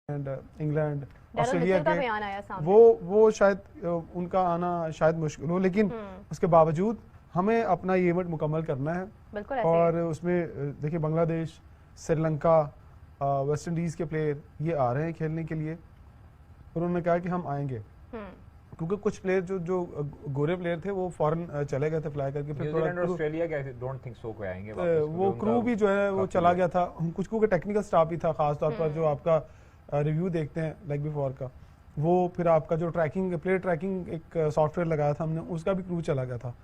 And England Darrell Australia Mitchell का के, बयान आया सामने। वो शायद उनका आना शायद मुश्किल हो, लेकिन उसके बावजूद हमें अपना ये इवेंट मुकम्मल करना है। बिल्कुल ऐसे और है। उसमें देखिए बांग्लादेश, श्रीलंका, वेस्ट इंडीज़ के प्लेयर ये आ रहे हैं खेलने के लिए। उन्होंने कहा कि हम आएंगे, क्योंकि कुछ प्लेयर जो गोरे प्लेयर थे वो फॉरेन चले गए थे फ्लाई करके, फिर थोड़ा न्यूजीलैंड और ऑस्ट्रेलिया के डोंट थिंक सो कोई आएंगे वापस, वो क्योंकि क्रू उनका भी जो है वो काफी चला है। गया था। कुछ क्रू का टेक्निकल स्टाफ भी था, खास तौर पर जो आपका रिव्यू देखते हैं लाइक बिफोर का, वो फिर आपका जो ट्रैकिंग प्लेयर ट्रैकिंग एक सॉफ्टवेयर लगाया था हमने, उसका भी क्रू चला गया था।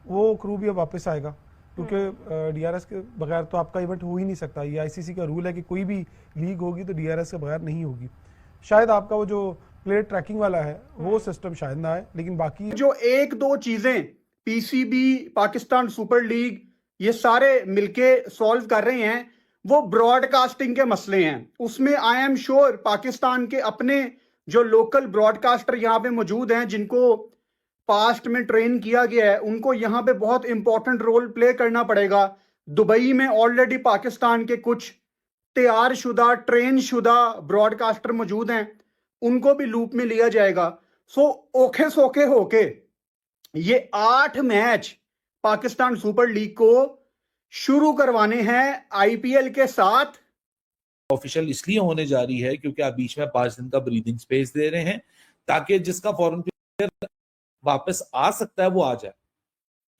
वो क्रू भी अब वापस आएगा, क्योंकि डीआरएस के बगैर तो आपका इवेंट हो ही नहीं सकता। ये आईसीसी का रूल है कि कोई भी लीग होगी तो डीआरएस के बगैर नहीं होगी। शायद आपका वो जो प्लेयर ट्रैकिंग वाला है वो सिस्टम शायद ना आए, लेकिन बाकी जो एक दो चीजें पीसीबी, पाकिस्तान सुपर लीग, ये सारे मिलके सॉल्व कर रहे हैं, वो ब्रॉडकास्टिंग के मसले हैं। उसमें आई एम श्योर पाकिस्तान के अपने जो लोकल ब्रॉडकास्टर यहां पे मौजूद हैं, जिनको पास्ट में ट्रेन किया गया है, उनको यहां पे बहुत इंपॉर्टेंट रोल प्ले करना पड़ेगा। दुबई में ऑलरेडी पाकिस्तान के कुछ तैयार शुदा, ट्रेन शुदा ब्रॉडकास्टर मौजूद हैं, उनको भी लूप में लिया जाएगा। सो ओखे सोखे होके ये 8 मैच पाकिस्तान सुपर लीग को शुरू करवाने हैं आईपीएल के साथ। ऑफिशियल इसलिए होने जा रही है क्योंकि आप बीच में 5 दिन का ब्रीदिंग स्पेस दे रहे हैं, ताकि जिसका फॉरेन प्लेयर वापस आ सकता है वो आ जाए।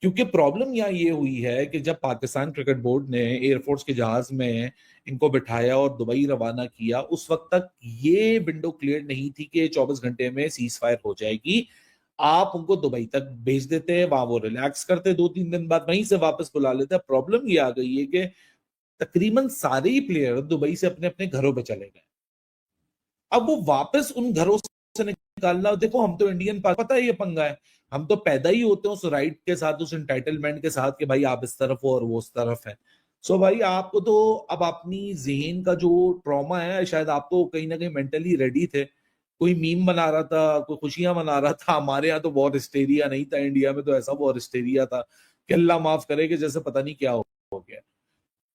क्योंकि प्रॉब्लम यहाँ ये हुई है कि जब पाकिस्तान क्रिकेट बोर्ड ने एयरफोर्स के जहाज में इनको बिठाया और दुबई रवाना किया, उस वक्त तक ये विंडो क्लियर नहीं थी कि 24 घंटे में सीज फायर हो जाएगी। आप उनको दुबई तक भेज देते हैं, वहां वो रिलैक्स करते, 2-3 दिन बाद वहीं से वापस बुला लेते हैं। प्रॉब्लम ये आ गई है कि तकरीबन सारे ही प्लेयर दुबई से अपने अपने घरों पे चले गए। अब वो वापस उन घरों से निकालना, देखो हम तो इंडियन, पता है ये पंगा है, हम तो पैदा ही होते हैं उस राइट के साथ, उस एंटाइटलमेंट के साथ कि भाई आप इस तरफ हो और वो उस तरफ है। सो भाई आपको तो अब अपनी ज़हन का जो ट्रॉमा है, शायद आप तो कहीं ना कहीं मेंटली रेडी थे। कोई मीम बना रहा था, कोई खुशियां मना रहा था, हमारे यहाँ तो वॉर हिस्टेरिया नहीं था, इंडिया में तो ऐसा वॉर हिस्टेरिया था कि अल्लाह माफ करे कि जैसे पता नहीं क्या हो गया।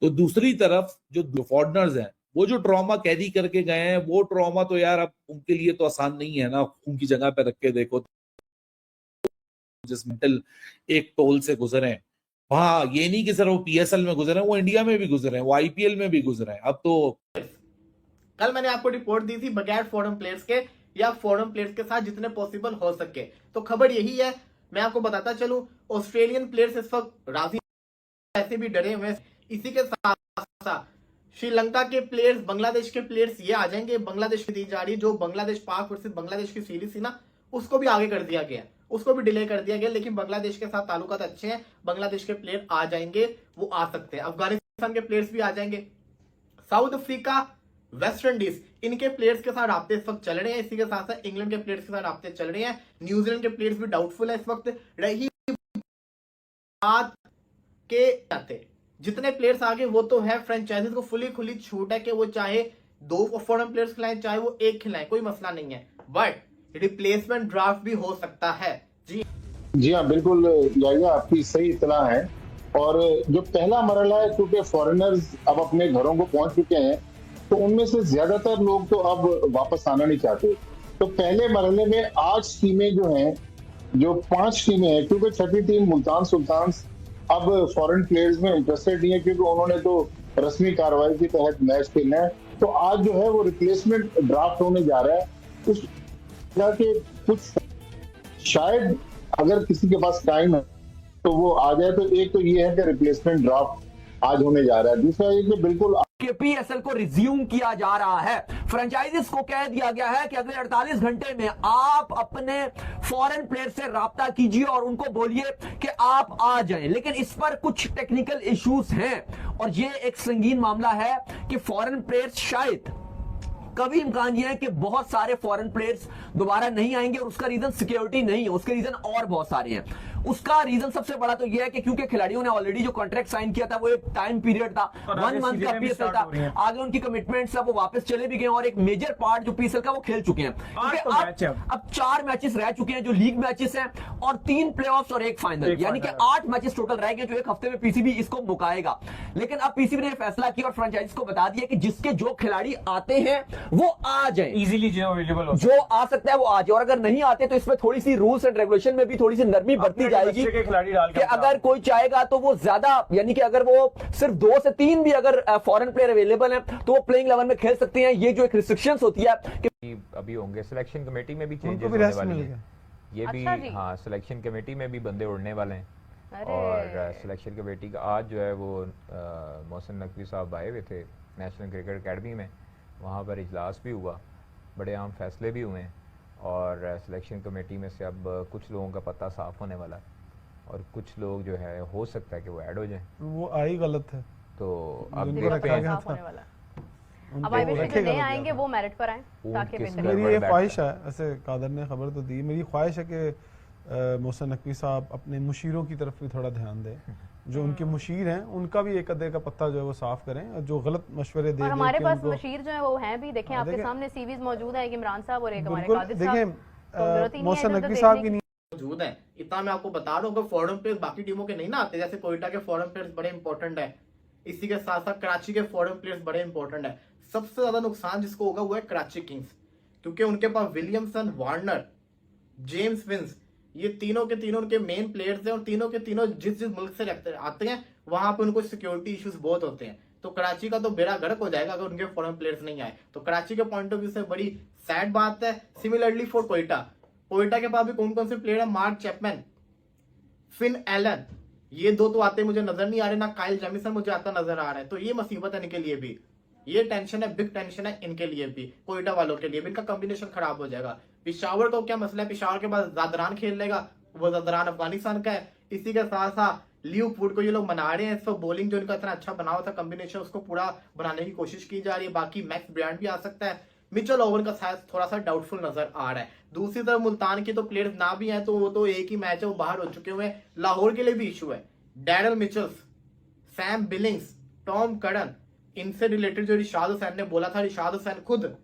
तो दूसरी तरफ जो फॉरनर्स हैं, वो जो ट्रॉमा कैरी करके गए हैं, वो ट्रॉमा तो यार अब उनके लिए तो आसान नहीं है ना। उनकी जगह पे रख के देखो, जिस मेंटल एक टोल से गुजरे हैं, वहां ये नहीं कि सर वो पीएसएल में गुजरे, वो इंडिया में भी गुजरे, वो आईपीएल में भी गुजरे। अब तो कल मैंने आपको रिपोर्ट दी थी बगैर फॉरेन प्लेयर्स के या फॉरेन प्लेयर्स के साथ जितने पॉसिबल हो सके, तो खबर यही है। मैं आपको बताता चलूं, ऑस्ट्रेलियन प्लेयर्स इस वक्त राजी, ऐसे भी डरे हुए। इसी के साथ साथ श्रीलंका के प्लेयर्स, बांग्लादेश के प्लेयर्स ये आ जाएंगे। बांग्लादेश की दी जा रही जो बांग्लादेश पाक वर्सेस बांग्लादेश की सीरीज थी ना, उसको भी आगे कर दिया गया, उसको भी डिले कर दिया गया। लेकिन बांग्लादेश के साथ ताल्लुकात अच्छे हैं, बांग्लादेश के प्लेयर आ जाएंगे, वो आ सकते हैं। अफगानिस्तान के प्लेयर्स भी आ जाएंगे। साउथ अफ्रीका, वेस्ट इंडीज, इनके प्लेयर्स के साथ राब्ते इस वक्त चल रहे हैं। इसी के साथ साथ इंग्लैंड के प्लेयर्स के साथ राब्ते चल रहे हैं। न्यूजीलैंड के प्लेयर्स भी डाउटफुल है इस वक्त। रही बात के आते जितने प्लेयर्स आगे, वो तो है फ्रेंचाइजीज को फुली खुली छूट है कि वो चाहे 2 फॉरेन प्लेयर्स खिलाएं, चाहे वो 1 खिलाएं, कोई मसला नहीं है। बट रिप्लेसमेंट ड्राफ्ट भी हो सकता है। जी हाँ, बिल्कुल जायजा, आपकी सही इत्तला है। और जो पहला मरहला है, क्योंकि फॉरेनर्स अब अपने घरों को पहुंच चुके हैं, तो उनमें से ज्यादातर लोग तो अब वापस आना नहीं चाहते। तो पहले मरहले में 8 टीमें जो हैं, जो 5 टीमें हैं, क्योंकि छठी टीम मुल्तान सुल्तान्स अब फॉरेन प्लेयर्स में इंटरेस्टेड नहीं है, क्योंकि उन्होंने तो रस्मी कार्रवाई के तहत मैच खेलना है। तो आज जो है वो रिप्लेसमेंट ड्राफ्ट होने जा रहा है। उस के कुछ शायद अगर किसी के पास टाइम है तो वो आ जाए। तो एक तो ये है कि रिप्लेसमेंट ड्राफ्ट आज होने जा रहा है। दूसरा ये कि बिल्कुल पीएसएल को रिज्यूम किया जा रहा है। फ्रेंचाइजीज को कह दिया गया है कि अगले 48 घंटे में आप अपने फॉरेन प्लेयर से राब्ता कीजिए और उनको बोलिए कि आप आ जाएं। लेकिन इस पर कुछ टेक्निकल इश्यूज हैं और ये एक संगीन मामला है कि फॉरेन प्लेयर्स शायद कभी इम्कान यह है कि बहुत सारे फॉरेन प्लेयर्स दोबारा नहीं आएंगे और उसका रीजन सिक्योरिटी नहीं है, उसके रीजन और बहुत सारे हैं। उसका रीजन सबसे बड़ा तो यह है कि क्योंकि खिलाड़ियों ने ऑलरेडी जो कॉन्ट्रैक्ट साइन किया था वो एक टाइम पीरियड था, 1 मंथ का पीएसएल था, आगे उनकी कमिटमेंट्स वो वापस चले भी गए और एक मेजर पार्ट जो पीएसएल का वो खेल चुके हैं। अब 4 मैचेस रह चुके हैं जो लीग मैचेस हैं और 3 प्लेऑफ्स और 1 फाइनल, यानी कि 8 मैचेस टोटल रह गए जो एक हफ्ते में पीसीबी इसको मुकाएगा। लेकिन अब पीसीबी ने फैसला किया और फ्रेंचाइजीज को बता दिया कि जिसके जो खिलाड़ी आते हैं वो आ जाए, इजीली जो अवेलेबल हो, जो आ सकता है वो आ जाए, और अगर नहीं आते तो इसमें थोड़ी सी रूल्स एंड रेगुलेशन में भी थोड़ी सी नरमी बरती जाएगी कि अगर कोई चाहेगा तो वो ज्यादा, यानी कि अगर वो सिर्फ 2 से 3 भी अगर फॉरेन प्लेयर अवेलेबल हैं तो वो प्लेइंग 11 में खेल सकते हैं। ये जो एक रिस्ट्रिक्शंस होती है कि अभी होंगे सिलेक्शन कमेटी में भी चेंजेस उनको भी होने रेस्ट वाले मिल हैं। गया। ये भी अच्छा जी। हाँ, सिलेक्शन कमेटी में भी बंदे उड़ने वाले हैं। अरे। और सिलेक्शन कमेटी का आज जो है वो मोहसिन नकवी साहब आए हुए थे नेशनल क्रिकेट एकेडमी में, वहाँ पर इजलास भी हुआ, बड़े अहम फैसले भी हुए हैं और सिलेक्शन कमेटी में से अब कुछ लोगों का पता साफ होने वाला है और कुछ लोग जो है हो सकता है कि वो ऐड हो जाएं। वो आई गलत है तो अब जिनको देखते रखा हैं गया साफ था। होने वाला है। उनको अब आई विश जो रखेगा नए तो आएंगे क्या वो मेरिट पर आए ताकि किस बेहतर लेवल मेरी ये बैठ ख्वाहिश है, ऐसे कादर ने खबर तो दी, मेरी ख्वाहिश है कि मोहसिन नकवी साहब अपने मुशीरों की तरफ भी थोड़ा ध्यान दें, जो उनके मुशीर हैं उनका भी एक अदे का पत्ता जो है वो साफ करें और जो गलत मशवरे दे और हमारे के पास उनको- मशीर जो है वो हैं भी, देखें आपके देखें। सामने सीवीज मौजूद है, एक इमरान साहब और एक हमारे बिल्कुल कादिर साहब। देखें तो जरूरत ही नहीं है मोहसिन इधर-उधर नकवी साहब देखने की की। मौजूद है। इतना मैं आपको बता रहा हूँ कि फॉरेन प्लेयर्स बाकी टीमों के नहीं ना आते, जैसे कोयटा के फॉरेन प्लेयर्स बड़े इंपॉर्टेंट है, इसी के साथ साथ कराची के फॉरेन प्लेयर्स बड़े इंपॉर्टेंट है। सबसे ज्यादा नुकसान जिसको होगा वो है कराची किंग्स, क्योंकि उनके पास विलियमसन, वार्नर, जेम्स विंस, ये तीनों के तीनों उनके मेन प्लेयर्स हैं और तीनों के तीनों जिस जिस मुल्क से आते हैं वहां पे उनको सिक्योरिटी इश्यूज बहुत होते हैं। तो कराची का तो बेड़ा गर्क हो जाएगा अगर उनके फॉरेन प्लेयर्स नहीं आए, तो कराची के पॉइंट ऑफ व्यू से बड़ी सैड बात है। सिमिलरली फॉर कोयटा, कोयटा के पास भी कौन कौन से प्लेयर है, मार्क चैपमैन, फिन एलन, ये दो तो आते मुझे नजर नहीं आ रहे, ना काइल जेमिसन मुझे आता नजर आ रहा है। तो ये मुसीबत है इनके लिए भी, ये टेंशन है, बिग टेंशन है इनके लिए भी, कोयटा वालों के लिए भी। इनका कॉम्बिनेशन खराब हो जाएगा। पिशावर का क्या मसला है, पिशावर के पास जादरान खेल लेगा, वो जादरान अफगानिस्तान का है। इसी के साथ साथ ल्यू फूड को ये लोग मना रहे हैं, इस पर बॉलिंग जो इनका इतना अच्छा बना हुआ था कॉम्बिनेशन, उसको पूरा बनाने की कोशिश की जा रही है। बाकी मैक्स ब्रांड भी आ सकता है, मिचेल ओवर का साइज थोड़ा सा डाउटफुल नजर आ रहा है। दूसरी तरफ मुल्तान के तो प्लेयर्स ना भी हैं तो वो तो एक ही मैच है, वो बाहर हो चुके हुए हैं। लाहौर के लिए भी इशू है, डैरल मिचेल्स, सैम बिलिंग्स, टॉम कड़न, इनसे रिलेटेड जो रिशाद हुसैन ने बोला था, रिशाद हुसैन खुद,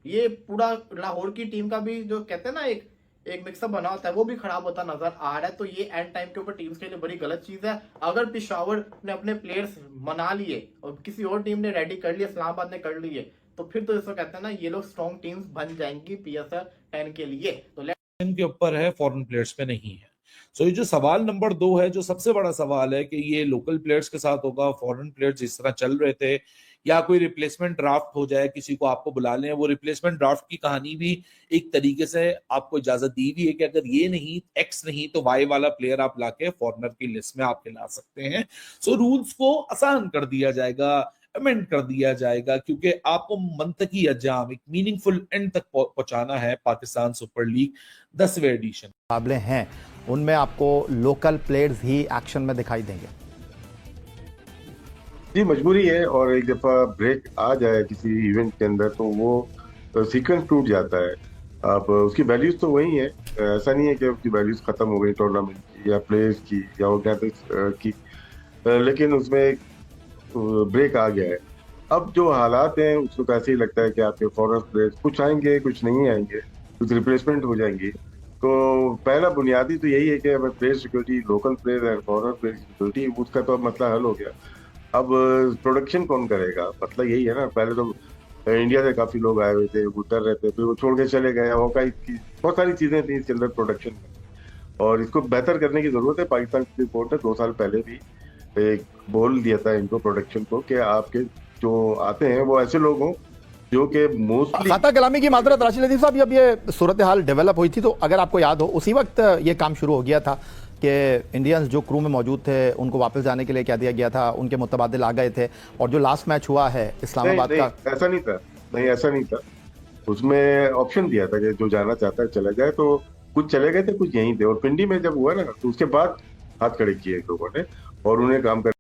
ये पूरा लाहौर की टीम का भी जो कहते हैं ना एक मिक्सअप बना होता है, वो भी खराब होता नजर आ रहा है। तो ये एंड टाइम के ऊपर टीम्स के लिए बड़ी गलत चीज है। अगर पिशावर ने अपने प्लेयर्स मना लिए और किसी और टीम ने रेडी कर लिए, इस्लामाबाद ने कर लिए, तो फिर तो इसको कहते हैं ना ये लोग स्ट्रॉन्ग टीम्स बन जाएंगी पीएसएल 10 के लिए। तो इनके ऊपर है, फॉरेन प्लेयर्स पे नहीं है। सो ये जो सवाल नंबर 2 है, जो सबसे बड़ा सवाल है कि ये लोकल प्लेयर्स के साथ होगा, फॉरेन प्लेयर्स जिस तरह चल रहे थे, या कोई रिप्लेसमेंट ड्राफ्ट हो जाए, किसी को आपको बुला लें। वो रिप्लेसमेंट ड्राफ्ट की कहानी भी एक तरीके से आपको इजाजत दी हुई है कि अगर ये नहीं, एक्स नहीं, तो वाई वाला प्लेयर आप लाके फॉरेनर की लिस्ट में आप ला सकते हैं। सो रूल्स को आसान कर दिया जाएगा, अमेंड कर दिया जाएगा, क्योंकि आपको मंतकी अंजाम, एक मीनिंगफुल एंड तक पहुंचाना है। पाकिस्तान सुपर लीग 10वें एडिशन मुकाबले हैं उनमें आपको लोकल प्लेयर्स ही एक्शन में दिखाई देंगे। जी मजबूरी है, और एक दफा ब्रेक आ जाए किसी इवेंट के अंदर तो वो सीक्वेंस टूट जाता है। आप उसकी वैल्यूज तो वही है, ऐसा नहीं है कि उसकी वैल्यूज खत्म हो गई टूर्नामेंट की या प्लेयर्स की या ऑर्गेनाइजर्स की, लेकिन उसमें एक ब्रेक आ गया है। अब जो हालात हैं उसको तो ऐसे ही लगता है कि आपके फॉरेन प्लेयर्स कुछ आएंगे, कुछ नहीं आएंगे, कुछ रिप्लेसमेंट हो जाएंगी। तो पहला बुनियादी तो यही है कि हमें प्लेयर सिक्योरिटी, लोकल प्लेयर और फॉरेन प्लेयर सिक्योरिटी, उसका तो अब मसला हल हो गया। अब प्रोडक्शन कौन करेगा, मतलब यही है ना। पहले तो इंडिया से काफी लोग आए हुए थे, उतर रहे थे, फिर वो छोड़ के चले गए। हॉकाई की बहुत सारी चीजें थी इसके अंदर प्रोडक्शन में, और इसको बेहतर करने की जरूरत है। पाकिस्तान क्रिकेट बोर्ड ने 2 साल पहले भी एक बोल दिया था इनको, प्रोडक्शन को, कि आपके जो आते हैं वो ऐसे लोग हों जो कि मोस्टली। खाता कलामी की माजरत राशिद लतीफ साहब, जब ये सूरत हाल डेवलप हुई थी तो अगर आपको याद हो उसी वक्त ये काम शुरू हो गया था कि इंडियंस जो क्रू में मौजूद थे उनको वापस जाने के लिए क्या दिया गया था, उनके मुतबादिल आ गए थे। और जो लास्ट मैच हुआ है इस्लामाबाद का, ऐसा नहीं था, नहीं ऐसा नहीं था। उसमें ऑप्शन दिया था कि जो जाना चाहता है चला जाए, तो कुछ चले गए थे, कुछ यहीं थे। और पिंडी में जब हुआ ना तो उसके बाद हाथ खड़े किए लोगों ने और उन्हें काम कर